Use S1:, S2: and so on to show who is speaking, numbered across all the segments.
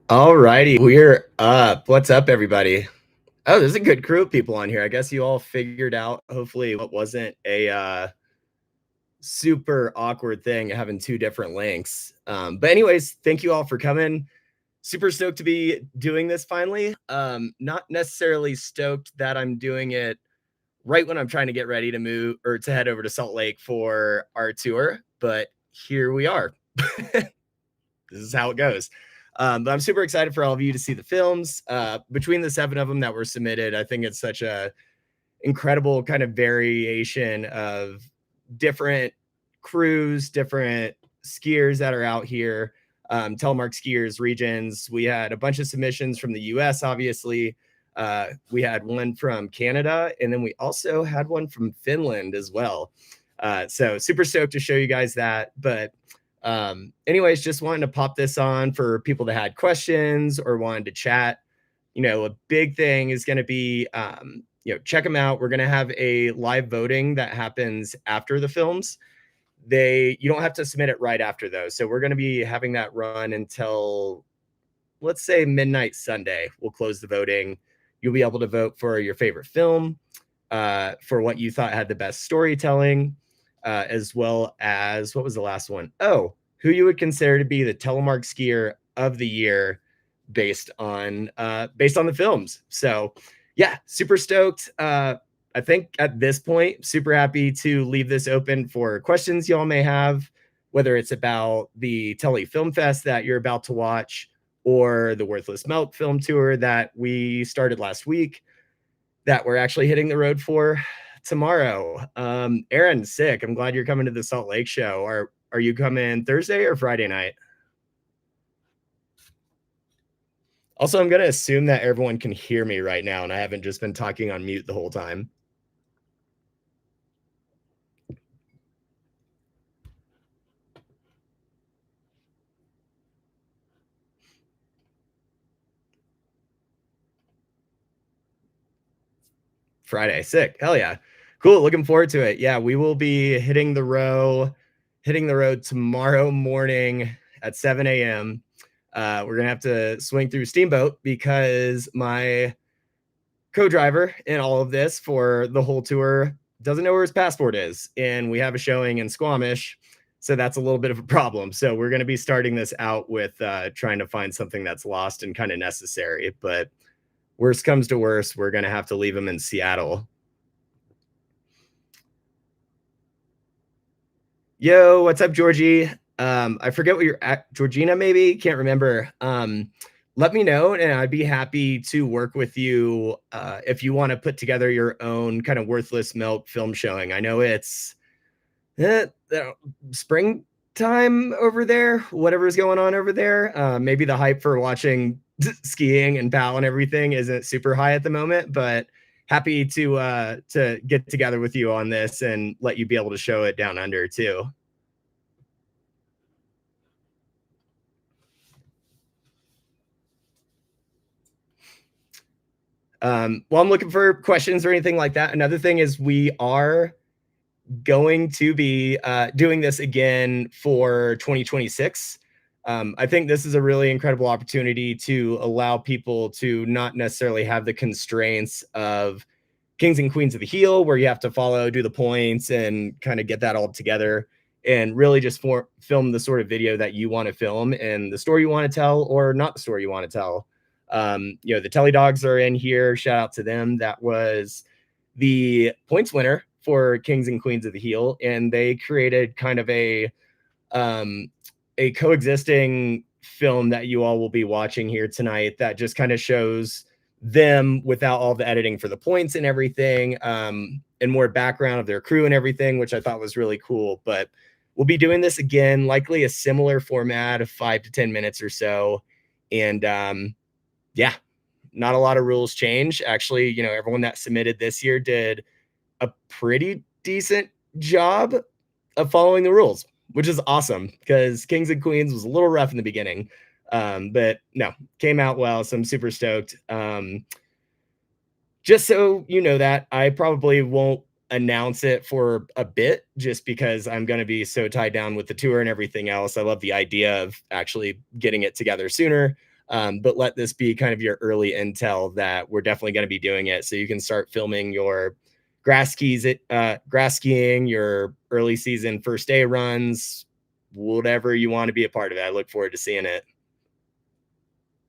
S1: Alrighty, we're up. What's up, everybody? Oh, there's a good crew of people on here. I guess you all figured out, hopefully, what wasn't a super awkward thing having two different links. But anyways, thank you all for coming. Super stoked to be doing this finally. Not necessarily stoked that I'm doing it right when I'm trying to get ready to move or to head over to Salt Lake for our tour, but here we are. This is how it goes. But I'm super excited for all of you to see the films. Between the 7 of them that were submitted, I think it's such a incredible kind of variation of different crews, different skiers that are out here, telemark skiers, regions. We had a bunch of submissions from the US, obviously. We had one from Canada, and then we also had one from Finland as well. So super stoked to show you guys that. But anyways, just wanting to pop this on for people that had questions or wanted to chat. A big thing is going to be, check them out. We're going to have a live voting that happens after the films. You don't have to submit it right after those. So we're going to be having that run until, let's say, midnight Sunday. We'll close the voting. You'll be able to vote for your favorite film, for what you thought had the best storytelling, as well as, what was the last one? Oh, who you would consider to be the Telemark skier of the year based on the films. So yeah, super stoked. I think at this point, super happy to leave this open for questions y'all may have, whether it's about the Tele Film Fest that you're about to watch or the Worthless Milk film tour that we started last week that we're actually hitting the road for tomorrow. Aaron, sick. I'm glad you're coming to the Salt Lake show. Are you coming Thursday or Friday night? Also, I'm going to assume that everyone can hear me right now, and I haven't just been talking on mute the whole time. Friday, sick. Hell yeah. Cool. Looking forward to it. Yeah, we will be hitting the road tomorrow morning at 7 a.m. We're going to have to swing through Steamboat because my co-driver in all of this for the whole tour doesn't know where his passport is, and we have a showing in Squamish, so that's a little bit of a problem. So we're going to be starting this out with trying to find something that's lost and kind of necessary, but worst comes to worst, we're going to have to leave him in Seattle. Yo, what's up, Georgie? I forget what you're at. Georgina, maybe? Can't remember. Let me know, and I'd be happy to work with you if you want to put together your own kind of Worthless Milk film showing. I know it's springtime over there, whatever's going on over there. Maybe the hype for watching skiing and PAL and everything isn't super high at the moment, but happy to get together with you on this and let you be able to show it down under too. Well, I'm looking for questions or anything like that. Another thing is we are going to be doing this again for 2026. I think this is a really incredible opportunity to allow people to not necessarily have the constraints of Kings and Queens of the Heel, where you have to do the points and kind of get that all together, and really just film the sort of video that you want to film and the story you want to tell, or not the story you want to tell. The Telly Dogs are in here. Shout out to them. That was the points winner for Kings and Queens of the Heel, and they created kind of a coexisting film that you all will be watching here tonight that just kind of shows them without all the editing for the points and everything, and more background of their crew and everything, which I thought was really cool. But we'll be doing this again, likely a similar format of 5 to 10 minutes or so. And yeah, not a lot of rules change. Actually, everyone that submitted this year did a pretty decent job of following the rules, which is awesome because Kings and Queens was a little rough in the beginning. But no, came out well. So I'm super stoked. Just so you know that I probably won't announce it for a bit just because I'm going to be so tied down with the tour and everything else. I love the idea of actually getting it together sooner. But let this be kind of your early intel that we're definitely going to be doing it. So you can start filming your grass skiing, your early season first day runs, whatever you want to be a part of it. I look forward to seeing it.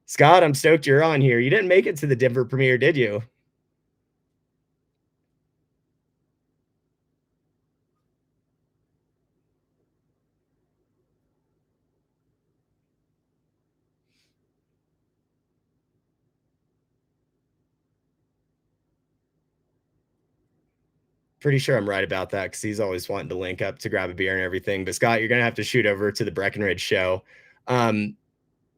S1: Scott, I'm stoked you're on here. You didn't make it to the Denver premiere, did you? Pretty sure I'm right about that because he's always wanting to link up to grab a beer and everything. But Scott, you're gonna have to shoot over to the Breckenridge show, um,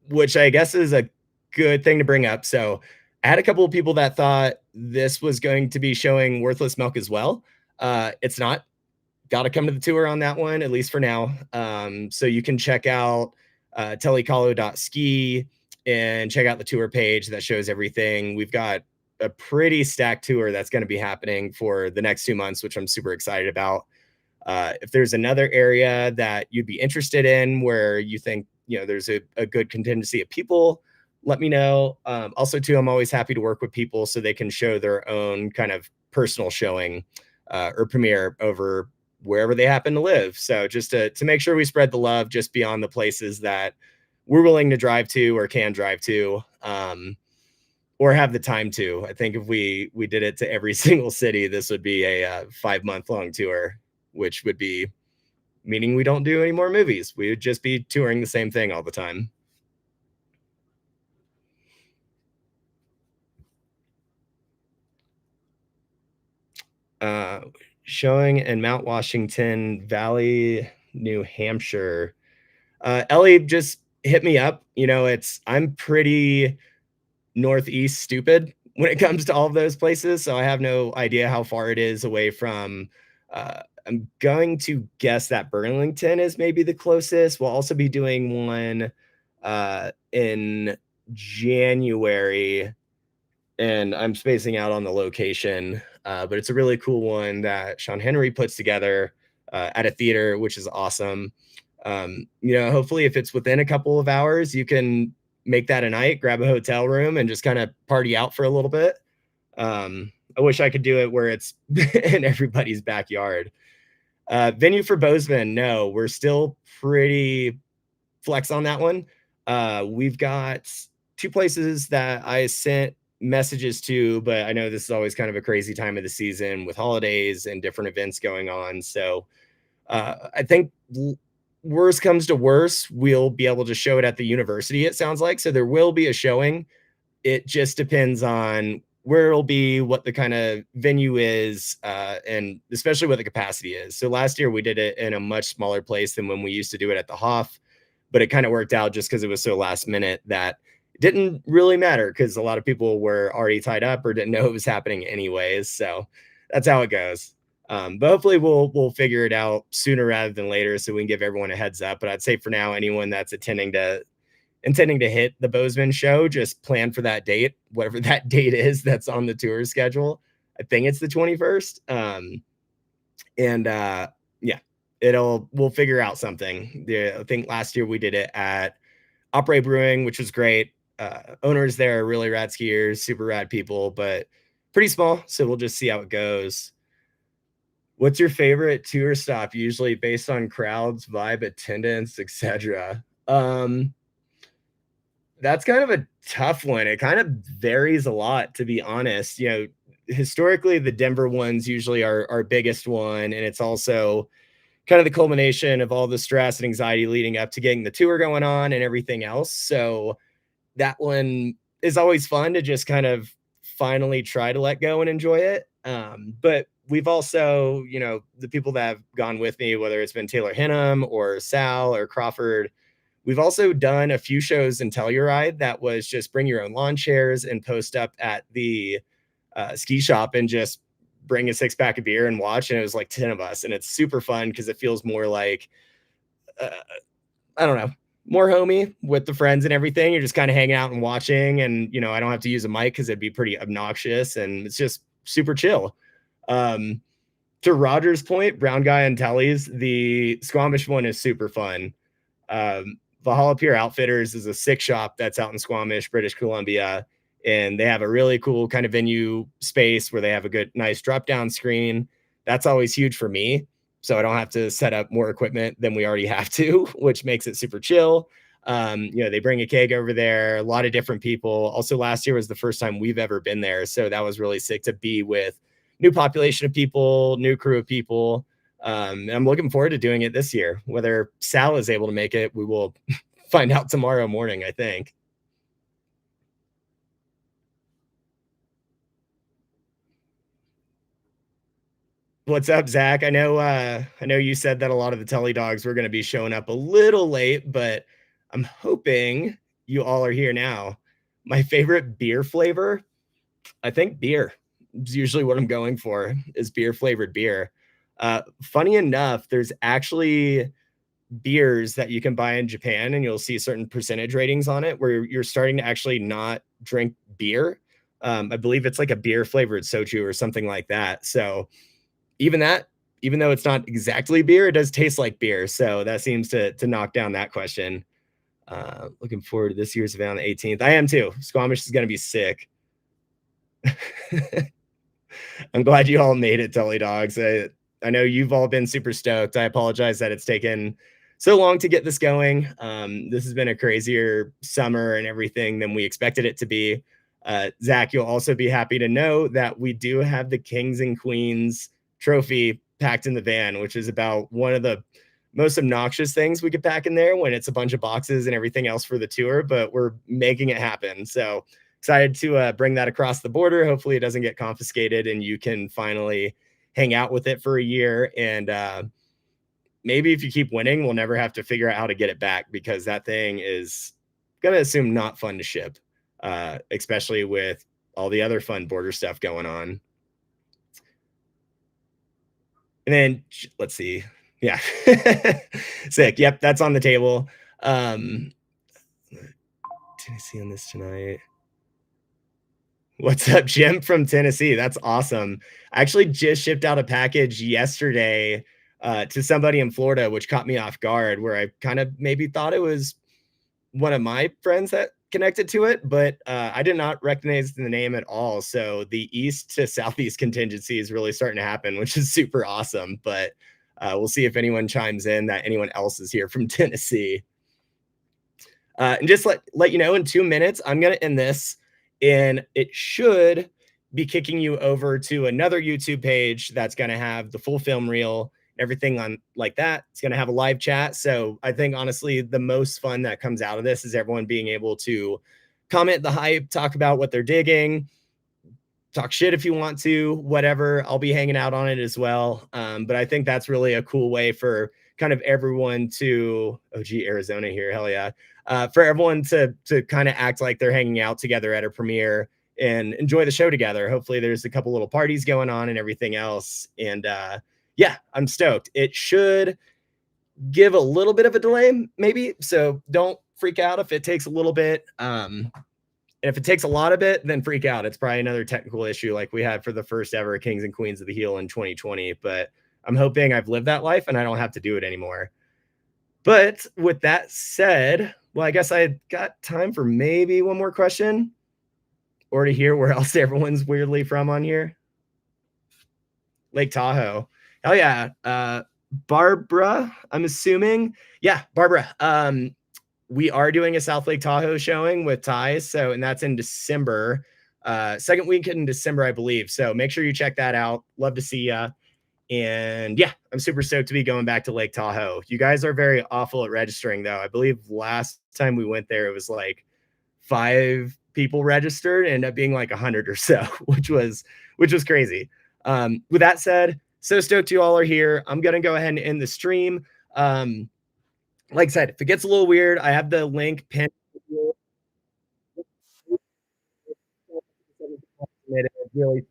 S1: which I guess is a good thing to bring up. So I had a couple of people that thought this was going to be showing Worthless Milk as well. It's not. Got to come to the tour on that one, at least for now. So you can check out telecolo.ski and check out the tour page that shows everything. We've got a pretty stacked tour that's going to be happening for the next 2 months, which I'm super excited about. If there's another area that you'd be interested in where you think, there's a good contingency of people, let me know. Also, too, I'm always happy to work with people so they can show their own kind of personal showing or premiere over wherever they happen to live. So just to make sure we spread the love just beyond the places that we're willing to drive to or can drive to, or have the time to. I think if we did it to every single city, this would be a 5-month long tour, which would be meaning we don't do any more movies. We would just be touring the same thing all the time. Uh, Showing in Mount Washington Valley, New Hampshire. Ellie, just hit me up. I'm pretty northeast stupid when it comes to all of those places, so I have no idea how far it is away from. I'm going to guess that Burlington is maybe the closest. We'll also be doing one in January, and I'm spacing out on the location, but it's a really cool one that Sean Henry puts together at a theater, which is awesome. Hopefully if it's within a couple of hours, you can make that a night, grab a hotel room and just kind of party out for a little bit. I wish I could do it where it's in everybody's backyard. Venue for Bozeman, no, we're still pretty flex on that one. We've got 2 places that I sent messages to, but I know this is always kind of a crazy time of the season with holidays and different events going on. So I think worst comes to worst, we'll be able to show it at the university, it sounds like. So there will be a showing. It just depends on where it'll be, what the kind of venue is, and especially what the capacity is. So last year we did it in a much smaller place than when we used to do it at the Hoff, but it kind of worked out just because it was so last minute that it didn't really matter because a lot of people were already tied up or didn't know it was happening anyways. So that's how it goes. But hopefully we'll figure it out sooner rather than later so we can give everyone a heads up. But I'd say for now, anyone that's intending to hit the Bozeman show, just plan for that date, whatever that date is that's on the tour schedule. I think it's the 21st. Yeah, we'll figure out something. I think last year we did it at Opry Brewing, which was great. Owners there are really rad skiers, super rad people, but pretty small. So we'll just see how it goes. What's your favorite tour stop? Usually based on crowds, vibe, attendance, etc. That's kind of a tough one. It kind of varies a lot, to be honest. Historically, the Denver ones usually are our biggest one, and it's also kind of the culmination of all the stress and anxiety leading up to getting the tour going on and everything else. So that one is always fun to just kind of finally try to let go and enjoy it. But we've also, the people that have gone with me, whether it's been Taylor Hinham or Sal or Crawford, we've also done a few shows in Telluride that was just bring your own lawn chairs and post up at the ski shop and just bring a 6-pack of beer and watch. And it was like 10 of us. And it's super fun because it feels more like, I don't know, more homey with the friends and everything. You're just kind of hanging out and watching. And, I don't have to use a mic because it'd be pretty obnoxious. And it's just super chill. To Roger's point, Brown Guy and Telly's, the Squamish one is super fun. Valhalla Pier Outfitters is a sick shop that's out in Squamish, British Columbia, and they have a really cool kind of venue space where they have a good, nice drop down screen. That's always huge for me. So I don't have to set up more equipment than we already have to, which makes it super chill. They bring a keg over there, a lot of different people. Also, last year was the first time we've ever been there. So that was really sick to be with new population of people, new crew of people. And I'm looking forward to doing it this year. Whether Sal is able to make it, we will find out tomorrow morning, I think. What's up, Zach? I know you said that a lot of the Telly dogs were going to be showing up a little late, but I'm hoping you all are here now. My favorite beer flavor, I think beer is usually what I'm going for, is beer flavored beer. Funny enough, there's actually beers that you can buy in Japan, and you'll see certain percentage ratings on it where you're starting to actually not drink beer. I believe it's like a beer flavored soju or something like that. So even that, even though it's not exactly beer, it does taste like beer. So that seems to knock down that question. Looking forward to this year's event on the 18th. I am too. Squamish is going to be sick. I'm glad you all made it, Telly Dogs. I know you've all been super stoked. I apologize that it's taken so long to get this going. This has been a crazier summer and everything than we expected it to be. Zach, you'll also be happy to know that we do have the Kings and Queens trophy packed in the van, which is about one of the most obnoxious things we could pack in there when it's a bunch of boxes and everything else for the tour, but we're making it happen. So excited to bring that across the border. Hopefully it doesn't get confiscated and you can finally hang out with it for a year. And maybe if you keep winning, we'll never have to figure out how to get it back, because that thing is going to assume not fun to ship, especially with all the other fun border stuff going on. And then let's see. Yeah. Sick. Yep. That's on the table. Tennessee on this tonight. What's up, Jim from Tennessee? That's awesome. I actually just shipped out a package yesterday to somebody in Florida, which caught me off guard, where I kind of maybe thought it was one of my friends that connected to it, but I did not recognize the name at all. So the east to southeast contingency is really starting to happen, which is super awesome. But we'll see if anyone chimes in that anyone else is here from Tennessee. And just let you know, in 2 minutes, I'm going to end this, and it should be kicking you over to another YouTube page that's going to have the full film reel, everything on like that. It's going to have a live chat. So I think honestly, the most fun that comes out of this is everyone being able to comment the hype, talk about what they're digging, talk shit if you want to, whatever. I'll be hanging out on it as well. But I think that's really a cool way for kind of everyone to, oh gee, Arizona here, hell yeah. For everyone to kind of act like they're hanging out together at a premiere and enjoy the show together. Hopefully there's a couple little parties going on and everything else. And yeah, I'm stoked. It should give a little bit of a delay, maybe. So don't freak out if it takes a little bit. And if it takes a lot of it, then freak out. It's probably another technical issue like we had for the first ever Kings and Queens of the Heel in 2020. But I'm hoping I've lived that life and I don't have to do it anymore. But with that said, well, I guess I got time for maybe one more question, or to hear where else everyone's weirdly from on here. Lake Tahoe. Oh yeah. Barbara, I'm assuming. Yeah, Barbara. We are doing a South Lake Tahoe showing with Ty. So, and that's in December, second week in December, I believe. So make sure you check that out. Love to see ya. And yeah, I'm super stoked to be going back to Lake Tahoe. You guys are very awful at registering though. I believe last time we went there, it was like 5 people registered and ended up being like 100 or so, which was crazy. With that said, so stoked you all are here. I'm going to go ahead and end the stream. Like I said, if it gets a little weird, I have the link pinned. Really